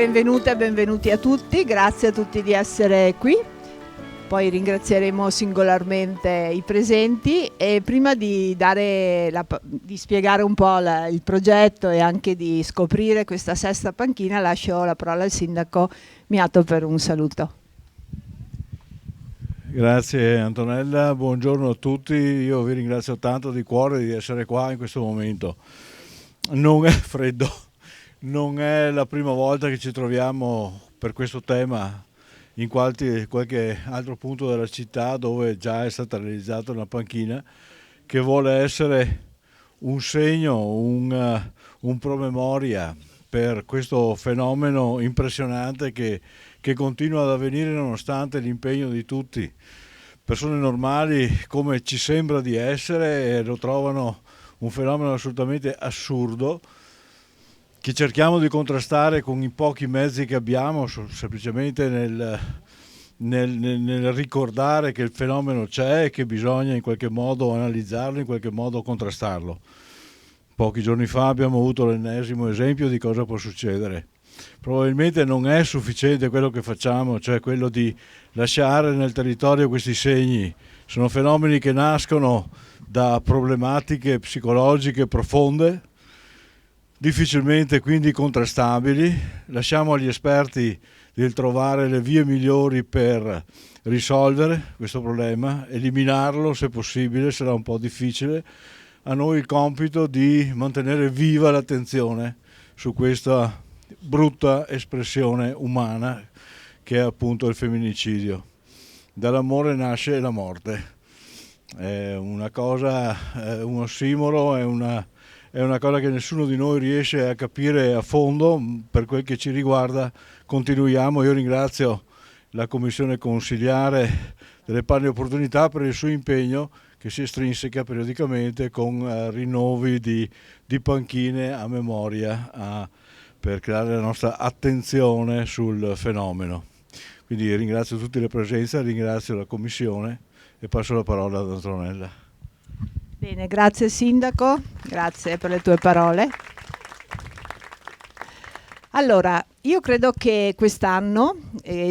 benvenute e benvenuti a tutti, grazie a tutti di essere qui. Poi ringrazieremo singolarmente i presenti e prima di spiegare un po' il progetto e anche di scoprire questa sesta panchina, lascio la parola al sindaco Miato per un saluto. Grazie Antonella, buongiorno a tutti, io vi ringrazio tanto di cuore di essere qua in questo momento. Non è freddo, non è la prima volta che ci troviamo per questo tema in qualche altro punto della città dove già è stata realizzata una panchina che vuole essere un segno, un promemoria per questo fenomeno impressionante che continua ad avvenire nonostante l'impegno di tutti. Persone normali come ci sembra di essere lo trovano un fenomeno assolutamente assurdo che cerchiamo di contrastare con i pochi mezzi che abbiamo, semplicemente nel ricordare che il fenomeno c'è e che bisogna in qualche modo analizzarlo, in qualche modo contrastarlo. Pochi giorni fa abbiamo avuto l'ennesimo esempio di cosa può succedere. Probabilmente non è sufficiente quello che facciamo, cioè quello di lasciare nel territorio questi segni. Sono fenomeni che nascono da problematiche psicologiche profonde, difficilmente quindi contrastabili. Lasciamo agli esperti di trovare le vie migliori per risolvere questo problema, eliminarlo se possibile, sarà un po' difficile. A noi il compito di mantenere viva l'attenzione su questa brutta espressione umana che è appunto il femminicidio. Dall'amore nasce la morte. È una cosa, è un ossimoro, è una cosa che nessuno di noi riesce a capire a fondo. Per quel che ci riguarda continuiamo. Io ringrazio la commissione consiliare delle pari opportunità per il suo impegno che si estrinseca periodicamente con rinnovi di panchine a memoria per creare la nostra attenzione sul fenomeno. Quindi ringrazio tutti le presenze, ringrazio la commissione e passo la parola ad Antonella. Bene, grazie Sindaco, grazie per le tue parole. Allora, io credo che quest'anno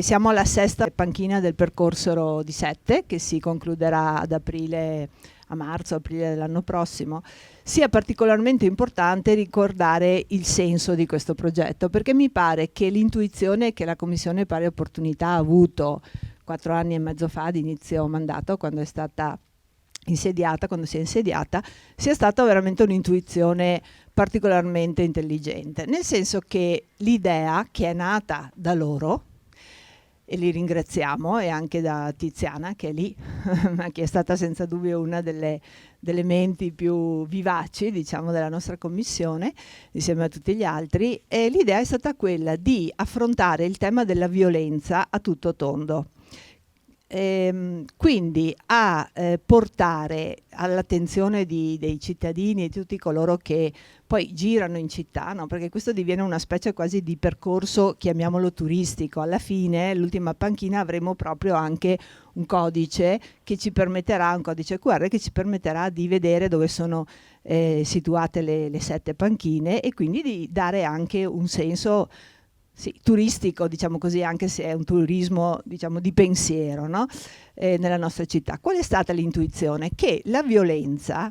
siamo alla sesta panchina del percorso di 7 che si concluderà ad aprile, a marzo, aprile dell'anno prossimo. Sia particolarmente importante ricordare il senso di questo progetto, perché mi pare che l'intuizione che la Commissione Pari Opportunità ha avuto 4 anni e mezzo fa di inizio mandato, quando si è insediata, sia stata veramente un'intuizione particolarmente intelligente, nel senso che l'idea che è nata da loro, e li ringraziamo, e anche da Tiziana che è lì, che è stata senza dubbio una delle menti più vivaci, diciamo, della nostra commissione, insieme a tutti gli altri, e l'idea è stata quella di affrontare il tema della violenza a tutto tondo. Quindi a portare all'attenzione dei cittadini e di tutti coloro che poi girano in città, no? Perché questo diviene una specie quasi di percorso, chiamiamolo turistico. Alla fine, l'ultima panchina, avremo proprio anche un codice che ci permetterà, un codice QR che ci permetterà di vedere dove sono situate le 7 panchine e quindi di dare anche un senso turistico, diciamo così, anche se è un turismo, diciamo, di pensiero, no? Nella nostra città. Qual è stata l'intuizione? Che la violenza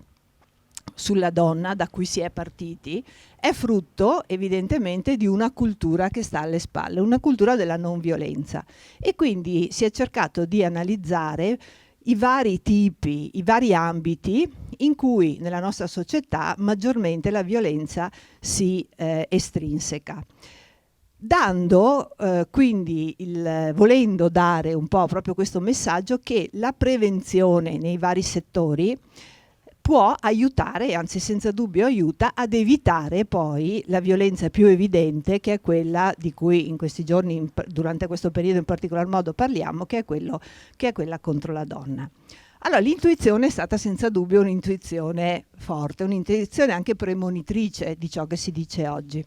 sulla donna da cui si è partiti è frutto evidentemente di una cultura che sta alle spalle, una cultura della non violenza, e quindi si è cercato di analizzare i vari tipi, i vari ambiti in cui nella nostra società maggiormente la violenza si estrinseca. Dando quindi volendo dare un po' proprio questo messaggio che la prevenzione nei vari settori può aiutare, anzi senza dubbio aiuta, ad evitare poi la violenza più evidente, che è quella di cui in questi giorni, durante questo periodo in particolar modo parliamo, che è quella contro la donna. Allora, l'intuizione è stata senza dubbio un'intuizione forte, un'intuizione anche premonitrice di ciò che si dice oggi.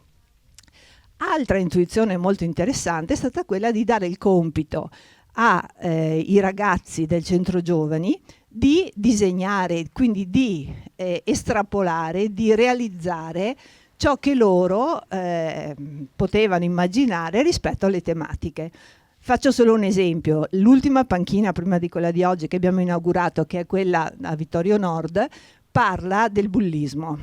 Altra intuizione molto interessante è stata quella di dare il compito ai ragazzi del centro giovani di disegnare, quindi di estrapolare, di realizzare ciò che loro potevano immaginare rispetto alle tematiche. Faccio solo un esempio: l'ultima panchina prima di quella di oggi che abbiamo inaugurato, che è quella a Vittorio Nord, parla del bullismo.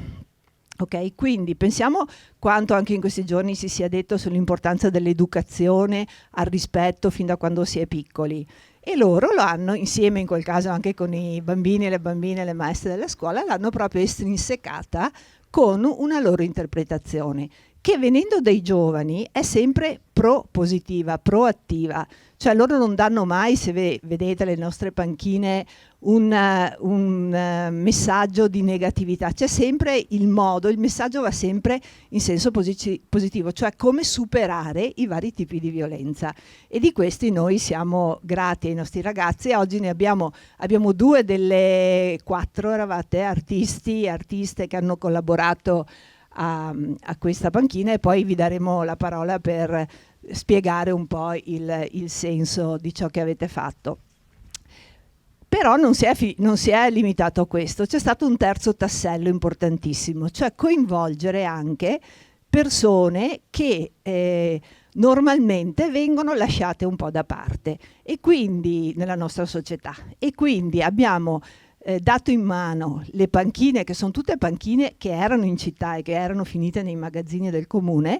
Ok, quindi pensiamo quanto anche in questi giorni si sia detto sull'importanza dell'educazione al rispetto fin da quando si è piccoli, e loro lo hanno, insieme in quel caso anche con i bambini e le bambine, le maestre della scuola, l'hanno proprio estrinsecata con una loro interpretazione, che venendo dai giovani è sempre propositiva, proattiva. Cioè loro non danno mai, se vedete le nostre panchine, un messaggio di negatività. C'è sempre il modo, il messaggio va sempre in senso positivo, cioè come superare i vari tipi di violenza. E di questi noi siamo grati ai nostri ragazzi. Oggi ne abbiamo 2 delle 4 eravate artiste che hanno collaborato a questa panchina, e poi vi daremo la parola per spiegare un po' il senso di ciò che avete fatto. Però non si è limitato a questo, c'è stato un terzo tassello importantissimo, cioè coinvolgere anche persone che normalmente vengono lasciate un po' da parte, e quindi nella nostra società, e quindi abbiamo dato in mano le panchine, che sono tutte panchine che erano in città e che erano finite nei magazzini del comune,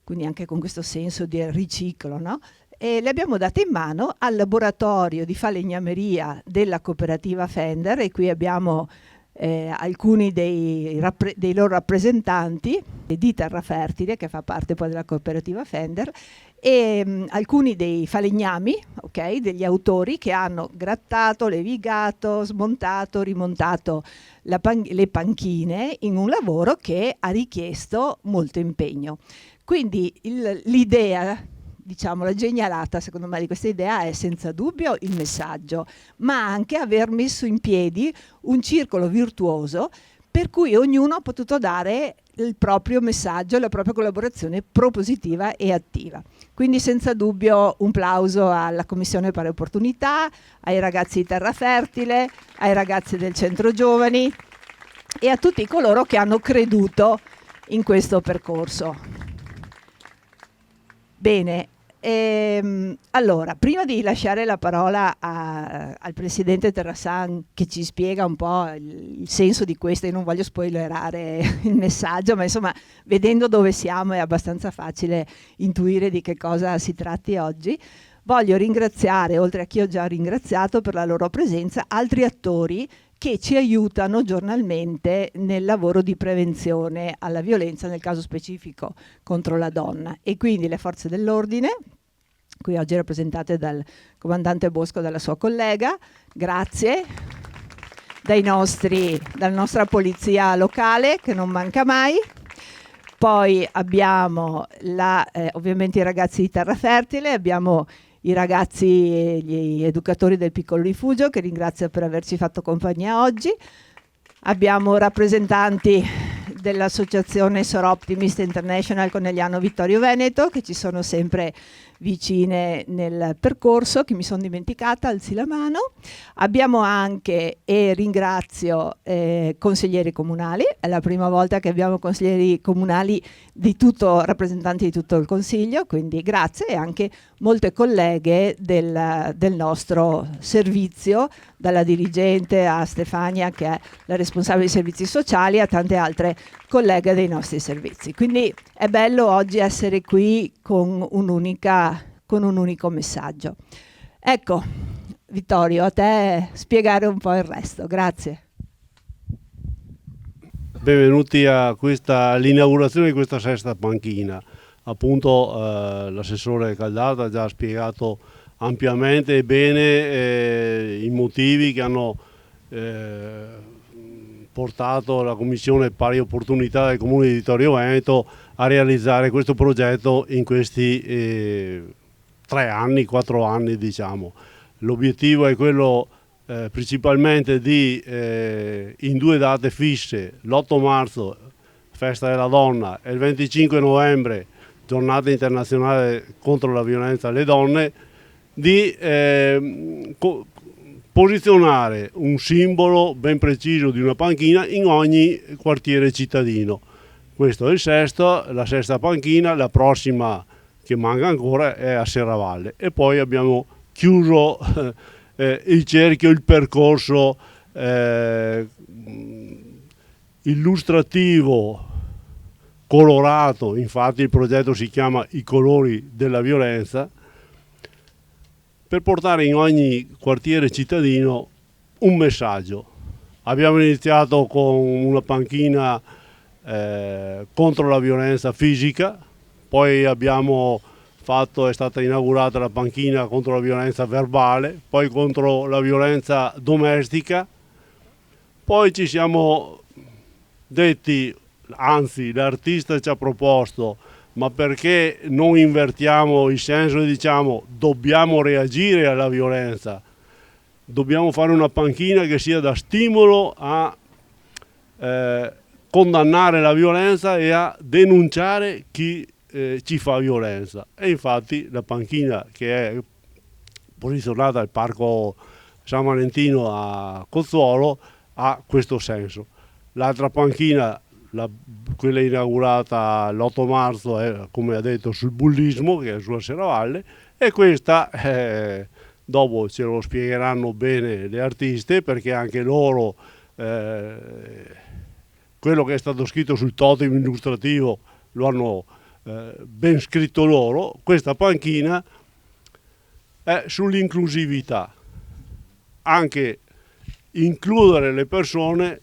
quindi anche con questo senso di riciclo, no? E le abbiamo date in mano al laboratorio di falegnameria della cooperativa Fender, e qui abbiamo alcuni dei loro rappresentanti di Terrafertile, che fa parte poi della cooperativa Fender, e alcuni dei falegnami, okay, degli autori che hanno grattato, levigato, smontato, rimontato le panchine in un lavoro che ha richiesto molto impegno. Quindi l'idea, diciamo, la genialata secondo me di questa idea è senza dubbio il messaggio, ma anche aver messo in piedi un circolo virtuoso per cui ognuno ha potuto dare il proprio messaggio, la propria collaborazione propositiva e attiva. Quindi senza dubbio un plauso alla Commissione Pari Opportunità, ai ragazzi di Terrafertile, ai ragazzi del Centro Giovani e a tutti coloro che hanno creduto in questo percorso. Bene, allora, prima di lasciare la parola al Presidente Terrassan, che ci spiega un po' il senso di questo, io non voglio spoilerare il messaggio, ma insomma, vedendo dove siamo è abbastanza facile intuire di che cosa si tratti oggi. Voglio ringraziare, oltre a chi ho già ringraziato per la loro presenza, altri attori che ci aiutano giornalmente nel lavoro di prevenzione alla violenza, nel caso specifico contro la donna, e quindi le forze dell'ordine, qui oggi rappresentate dal comandante Bosco e dalla sua collega, grazie, dalla nostra polizia locale che non manca mai. Poi abbiamo ovviamente i ragazzi di Terrafertile, abbiamo i ragazzi e gli educatori del Piccolo Rifugio, che ringrazio per averci fatto compagnia oggi. Abbiamo rappresentanti dell'associazione Soroptimist International Conegliano Vittorio Veneto, che ci sono sempre vicine nel percorso. Chi mi sono dimenticata, alzi la mano. Abbiamo anche, e ringrazio, consiglieri comunali. È la prima volta che abbiamo consiglieri comunali rappresentanti di tutto il Consiglio, quindi grazie, e anche molte colleghe del nostro servizio, dalla dirigente a Stefania, che è la responsabile dei servizi sociali, a tante altre colleghe dei nostri servizi. Quindi è bello oggi essere qui con un unico messaggio. Ecco, Vittorio, a te spiegare un po' il resto. Grazie. Benvenuti all'inaugurazione di questa sesta panchina. Appunto l'assessore Caldata ha già spiegato ampiamente e bene i motivi che hanno portato la Commissione Pari Opportunità del Comune di Vittorio Veneto a realizzare questo progetto in questi 4 anni, diciamo. L'obiettivo è quello principalmente di, in 2 date fisse, l'8 marzo, festa della donna, e il 25 novembre, giornata internazionale contro la violenza alle donne, di posizionare un simbolo ben preciso di una panchina in ogni quartiere cittadino. Questo è il sesto, la sesta panchina, la prossima che manca ancora è a Serravalle. E poi abbiamo chiuso il cerchio, il percorso illustrativo, colorato, infatti il progetto si chiama I colori della violenza, per portare in ogni quartiere cittadino un messaggio. Abbiamo iniziato con una panchina contro la violenza fisica, poi è stata inaugurata la panchina contro la violenza verbale, poi contro la violenza domestica, poi ci siamo detti, anzi l'artista ci ha proposto, ma perché non invertiamo il senso e diciamo dobbiamo reagire alla violenza, dobbiamo fare una panchina che sia da stimolo a condannare la violenza e a denunciare chi ci fa violenza. E infatti la panchina che è posizionata al Parco San Valentino a Cozzuolo ha questo senso. L'altra panchina, quella inaugurata l'8 marzo, è, come ha detto, sul bullismo, che è sulla Serravalle, e questa, dopo ce lo spiegheranno bene le artiste, perché anche loro, quello che è stato scritto sul totem illustrativo lo hanno ben scritto loro. Questa panchina è sull'inclusività, anche includere le persone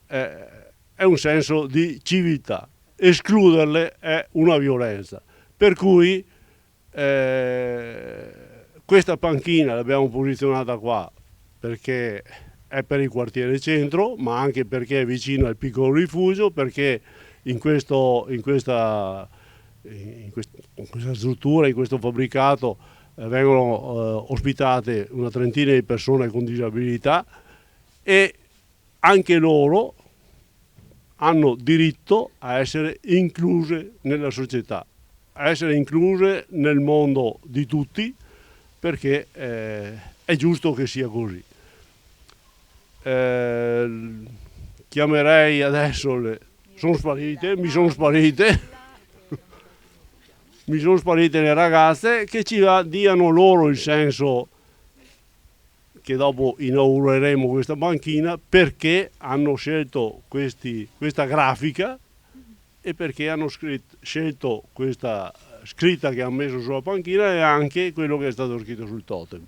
è un senso di civiltà, escluderle è una violenza, per cui questa panchina l'abbiamo posizionata qua perché è per il quartiere centro, ma anche perché è vicino al piccolo rifugio, perché in questa struttura, in questo fabbricato vengono ospitate una trentina di persone con disabilità e anche loro hanno diritto a essere incluse nella società, a essere incluse nel mondo di tutti, perché è giusto che sia così. Chiamerei adesso mi sono sparite le ragazze, che ci diano loro il senso, che dopo inaugureremo questa panchina, perché hanno scelto questa grafica e perché hanno scelto questa scritta che hanno messo sulla panchina e anche quello che è stato scritto sul totem.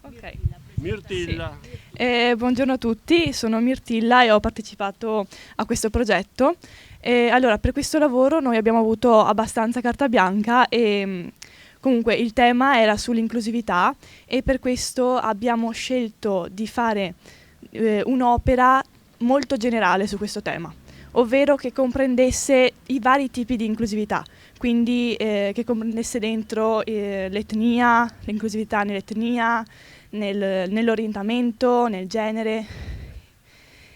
Ok. Mirtilla. Sì. Buongiorno a tutti, sono Mirtilla e ho partecipato a questo progetto. Allora, per questo lavoro noi abbiamo avuto abbastanza carta bianca e comunque il tema era sull'inclusività e per questo abbiamo scelto di fare un'opera molto generale su questo tema, ovvero che comprendesse i vari tipi di inclusività, quindi che comprendesse dentro l'etnia, l'inclusività nell'etnia, nell'orientamento, nel genere,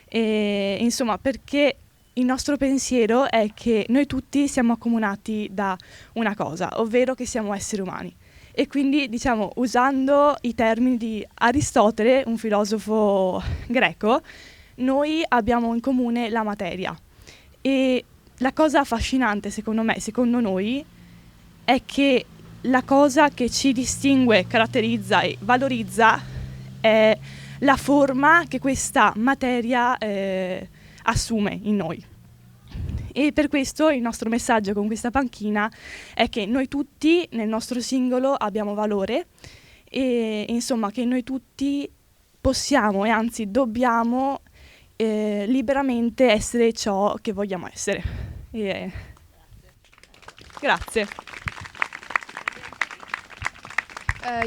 e, insomma, perché il nostro pensiero è che noi tutti siamo accomunati da una cosa, ovvero che siamo esseri umani. E quindi, diciamo, usando i termini di Aristotele, un filosofo greco, noi abbiamo in comune la materia. E la cosa affascinante, secondo me, secondo noi, è che la cosa che ci distingue, caratterizza e valorizza è la forma che questa materia assume in noi. E per questo il nostro messaggio con questa panchina è che noi tutti nel nostro singolo abbiamo valore e insomma che noi tutti possiamo e anzi dobbiamo liberamente essere ciò che vogliamo essere. Grazie.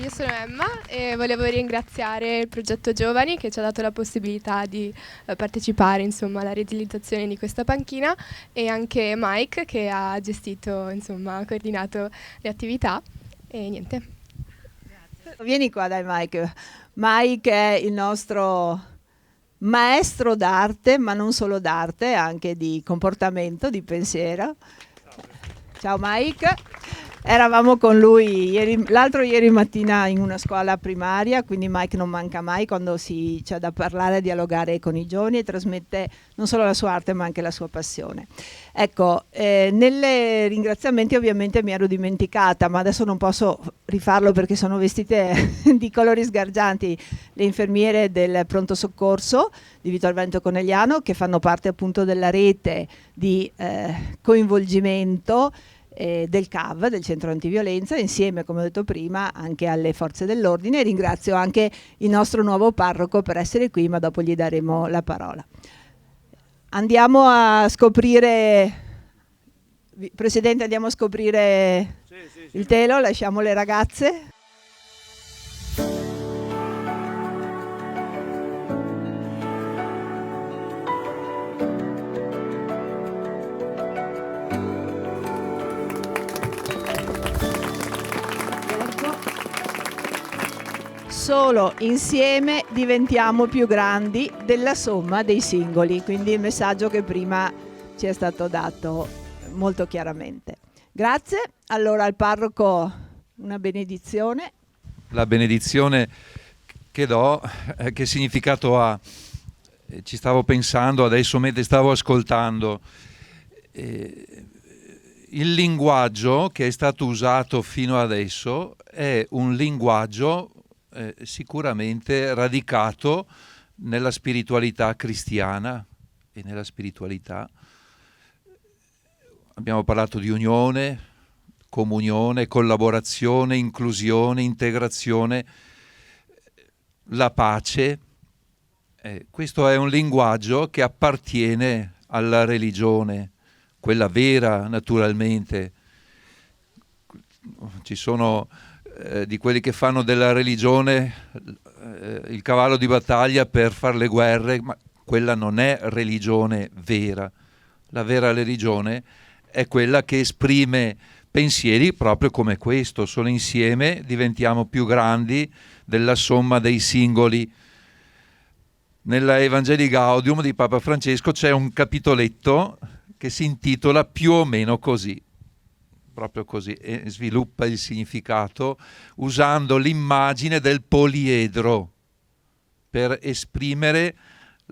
Io sono Emma e volevo ringraziare il progetto Giovani che ci ha dato la possibilità di partecipare, insomma, alla realizzazione di questa panchina, e anche Mike che ha gestito, insomma, ha coordinato le attività e niente. Grazie. Vieni qua dai Mike. Mike è il nostro maestro d'arte, ma non solo d'arte, anche di comportamento, di pensiero. Ciao Mike. Eravamo con lui l'altro ieri mattina in una scuola primaria, quindi Mike non manca mai quando c'è da parlare, dialogare con i giovani, e trasmette non solo la sua arte ma anche la sua passione. Ecco, nelle ringraziamenti ovviamente mi ero dimenticata, ma adesso non posso rifarlo perché sono vestite di colori sgargianti le infermiere del pronto soccorso di Vittorio Veneto Conegliano, che fanno parte appunto della rete di coinvolgimento del CAV, del Centro Antiviolenza, insieme, come ho detto prima, anche alle forze dell'ordine. Ringrazio anche il nostro nuovo parroco per essere qui, ma dopo gli daremo la parola. Andiamo a scoprire, Presidente, andiamo a scoprire il telo, lasciamo le ragazze. Solo insieme diventiamo più grandi della somma dei singoli, quindi il messaggio che prima ci è stato dato molto chiaramente. Grazie. Allora al parroco una benedizione. La benedizione che do, che significato ha? Ci stavo pensando adesso mentre stavo ascoltando. Il linguaggio che è stato usato fino adesso è un linguaggio sicuramente radicato nella spiritualità cristiana e nella spiritualità. Abbiamo parlato di unione, comunione, collaborazione, inclusione, integrazione, la pace. Questo è un linguaggio che appartiene alla religione, quella vera naturalmente. Ci sono di quelli che fanno della religione il cavallo di battaglia per fare le guerre, ma quella non è religione vera. La vera religione è quella che esprime pensieri proprio come questo: solo insieme diventiamo più grandi della somma dei singoli. Nella Evangelii Gaudium di Papa Francesco c'è un capitoletto che si intitola più o meno così, proprio così, e sviluppa il significato usando l'immagine del poliedro per esprimere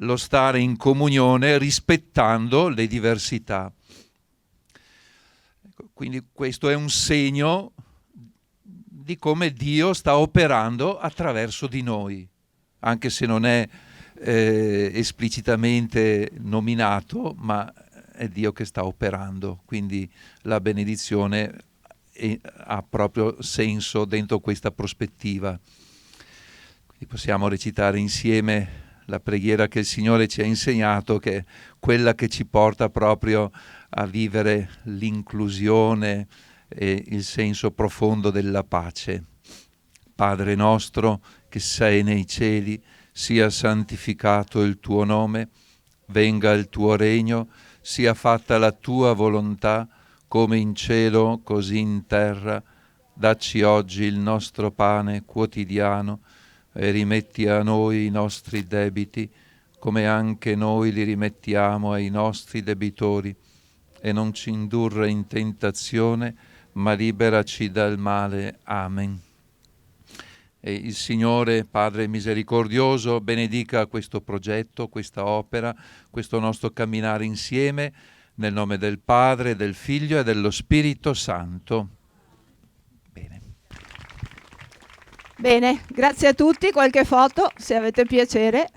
lo stare in comunione rispettando le diversità. Quindi questo è un segno di come Dio sta operando attraverso di noi, anche se non è esplicitamente nominato, ma è Dio che sta operando. Quindi la benedizione ha proprio senso dentro questa prospettiva. Quindi possiamo recitare insieme la preghiera che il Signore ci ha insegnato, che è quella che ci porta proprio a vivere l'inclusione e il senso profondo della pace. Padre nostro che sei nei cieli, sia santificato il tuo nome, venga il tuo regno, sia fatta la tua volontà, come in cielo, così in terra. Dacci oggi il nostro pane quotidiano e rimetti a noi i nostri debiti, come anche noi li rimettiamo ai nostri debitori. E non ci indurre in tentazione, ma liberaci dal male. Amen. E il Signore, Padre misericordioso, benedica questo progetto, questa opera, questo nostro camminare insieme, nel nome del Padre, del Figlio e dello Spirito Santo. Bene. Bene, grazie a tutti. Qualche foto, se avete piacere.